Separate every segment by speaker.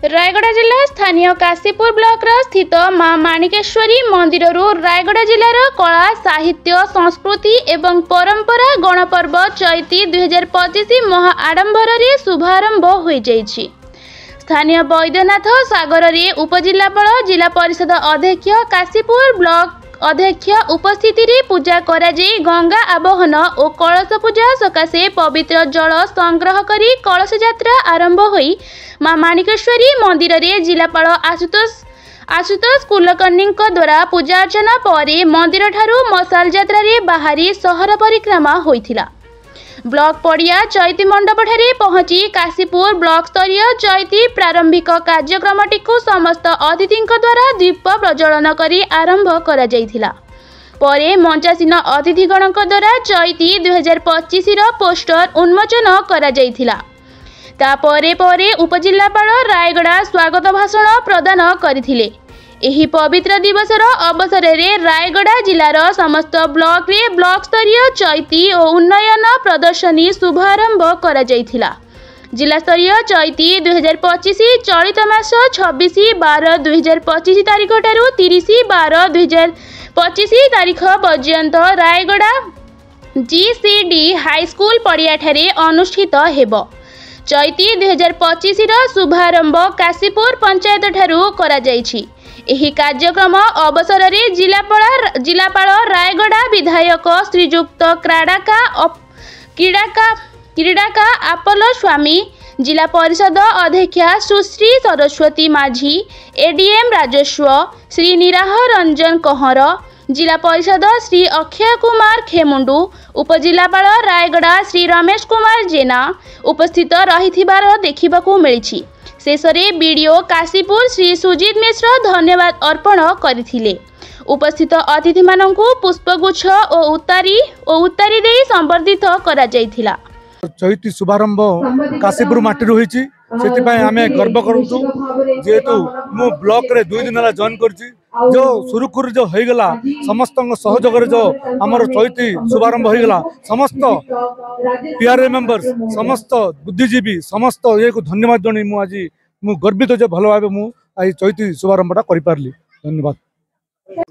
Speaker 1: रायगढ़ जिला स्थानीय काशीपुर ब्लॉक स्थित मां माणिकेश्वरी मंदिर रायगढ़ जिलार कला साहित्य संस्कृति एवं परंपरा गणपर्व चैती 2025 महा आडंबर शुभारंभ हो जाइछि। स्थानीय वैद्यनाथ सागर रे उपजिलापाल जिला परिषद अध्यक्ष काशीपुर ब्लॉक अध्यक्ष उपस्थिति रे पूजा करा जाई गंगा आवाहन और कलश पूजा सकाशे पवित्र जल संग्रह करी कलश यात्रा आरंभ होई मां माणिकेश्वरी मंदिर रे जिलापाल आशुतोष कुलकर्णी द्वारा पूजा अर्चना पर मंदिर ठारू मशाल यात्रा रे बाहरी सहर परिक्रमा होइथिला। ब्लॉक पड़िया चैती मंडप ठारे पहुंची काशीपुर ब्लॉक स्तरीय चैती प्रारंभिक कार्यक्रमटी को समस्त अतिथि द्वारा दीप प्रज्वलन करी आरंभ करा जायथिला। परे मंचासीन अतिथिगण द्वारा चैती 2025 रो पोस्टर उन्मोचन करा जायथिला। तापरे परे उपजिलापाल रायगढ़ स्वागत भाषण प्रदान करथिले। एही पवित्र दिवसर अवसर रे रायगढ़ जिलार समस्त ब्लॉक रे ब्लॉक स्तरीय चैती और उन्नयन प्रदर्शनी शुभारंभ करा जायथिला। जिला स्तरीय चैती 2025 चलित मास 26/12/2025 तारीख ठारू 30/12/2025 तारीख पर्यंत रायगढ़ GCD हाईस्कूल पड़िया ठारे अनुष्ठित हेबो। चैती 2025 रो शुभारंभ काशीपुर पंचायत ठारू करा जायछि। एही कार्यक्रम अवसर रे जिलापाल रायगढ़ विधायक श्रीजुक्त क्रीड़ाका आपल स्वामी, जिला परिषद अध्यक्षा सुश्री सरस्वती माझी, एडीएम राजस्व श्री निराह रंजन कहर, जिला परिषद श्री अक्षय कुमार खेमुंडू, उपजिलापाल रायगढ़ श्री रमेश कुमार जेना उपस्थित रहिथिबार देखिबाकू मिलिछि। शेषरे बीडीओ काशीपुर श्री सुजीत मिश्र धन्यवाद अर्पण करथिले। उपस्थित अतिथि माननकू पुष्पगुच्छ और उतारी दे संबर्धित करा जायथिला।
Speaker 2: चैती शुभारंभ काशीपुर माटी होईछि, सेति आमे गर्व करूछु। जेहेतु मु ब्लॉक रे 2 दिन होला जॉइन करछि, जो सुरुखुरु जो होईगला समस्त सहयोग रे जो हमर चैती शुभारंभ होईगला, समस्त पीआरए मेंबर्स, समस्त बुद्धिजीवी, समस्त ये को धन्यवाद जणी मु आज मु गर्वित जे भलो भाबे मु आज चैती शुभारंभटा करि पारली। धन्यवाद।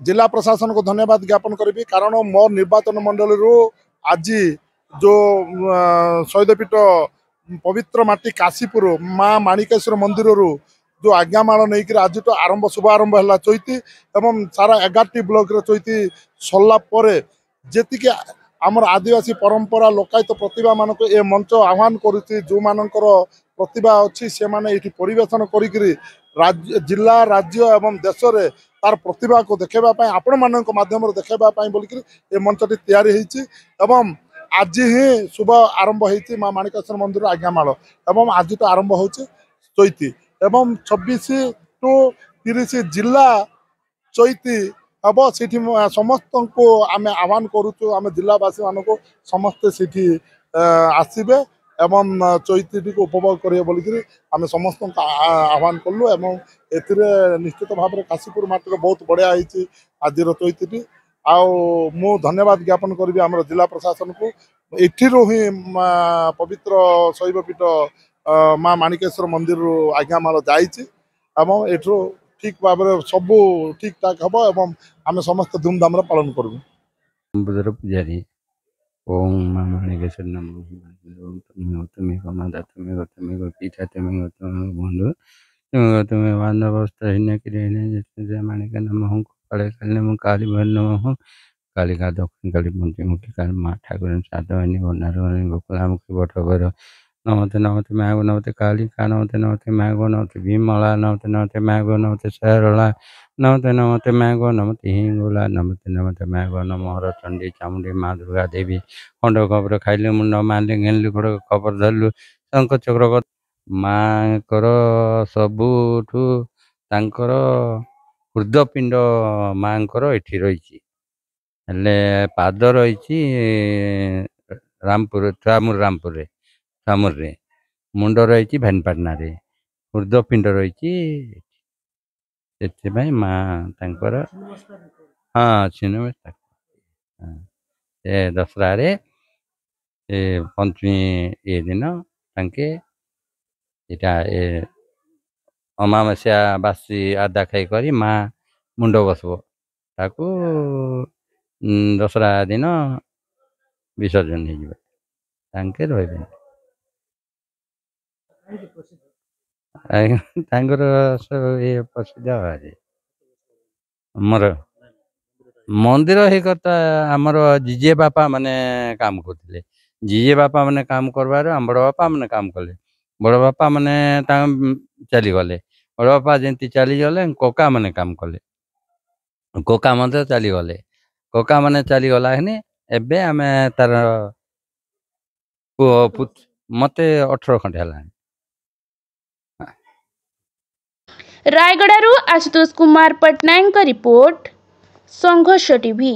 Speaker 3: जिला प्रशासन को धन्यवाद ज्ञापन करी, कारण मोर निर्वाचन मंडल रू आज जो शहीदपीठ पवित्र माटी काशीपुर माँ माणिकेश्वर मंदिर रू जो आज्ञामाल नहीं कि आज तो आरंभ शुभारंभ है चैती एवं सारा 11टी ब्लॉक रे चैती सरला परे जेतिके आमर आदिवासी परंपरा लोकायत प्रतिभा मान को ए मंच आह्वान करुच्ची। जो मानकर प्रतिभा अच्छी से माने ये परिवेशन करी जिला राज्य एवं देश रे तार प्रतिभा को देखेबा आपण मानक माध्यम देखेबा बोलिक ए मंचटी तैयारी होईची एवं आज ही शुभ आरंभ होईची माँ माणिकेश्वर मंदिर आज्ञामाल एवं आज तो आरंभ होची चैती एवं 26 टू 30 जिला चैती हम से समस्त को आम आह्वान करुचु। आम जिलावासी मान को समस्ते से आसबे एवं चैती को उपभोग करेंगे बोलिक आम समस्त आह्वान कलु एवं निश्चित भाव में काशीपुर माटी बहुत बढ़िया होती आज चैती। मु धन्यवाद ज्ञापन करी आम जिला प्रशासन को। एठिरू ही पवित्र शैवपीठ माँ माणिकेश्वर मंदिर आज्ञामाल जाइए एवं एठू ठीक भाव सब ठीक ठाक हम एवं आम समस्त धूमधाम पालन करूँ।
Speaker 4: पुजारी ओम माँ माणिकेश्वर नमः। तुम्हें माता तुम्हें पिता तुम्हें बंधु तुम्हें बांधवस्थहीन क्रिय माणिका नमः। काले काले मु काली भर नमः। कालिका दक्षिण काली पंचमुखी काली माँ ठाकुर साधवानी बनारवानी गोकुलामुखी बटगर नमते नमते मागो नमते कालिका नमते नमते मागो नमते भीमला नमते नमते मागो नमते सरला नमते नमते मागो नमते हिंगुला नमते नमते मागो नमहर चंडी चामुंडी माँ दुर्गा देवी खंड खबर खाइले मुंड माले घेनलु खड़ खबर धरलु शंख चक्र माँ सबुठू तांकर हृदपिंड माँ एठी रही पाद रही रामपुर सामुर रे मुंड रही भैनपाटना रे हृदपिंड रही माँ तांकर हाँ सिनेमा दशहरा रे पंचमी ये दिन तांके अमावास्या बासी आदा खाई करी माँ मुंड बसब ताकू दशहरा दिन विसर्जन हो तांके रहिबे तांकर सब ये प्रसिद्ध है मोर मंदिर ही करता आमर जीजे बापा माने काम करते जीजे बापा माने काम करबार आम बड़ बापा माने काम कले बड़ बापा माने चली गले बड़ बापा जमी चली गले कोका माने काम कले कोका मध्य चली गले कोका माने चली गला एबे आमे तार मते 18 खंडे हला
Speaker 1: रायगड़ारू आशुतोष कुमार पट्टनायक रिपोर्ट संघर्ष टीवी।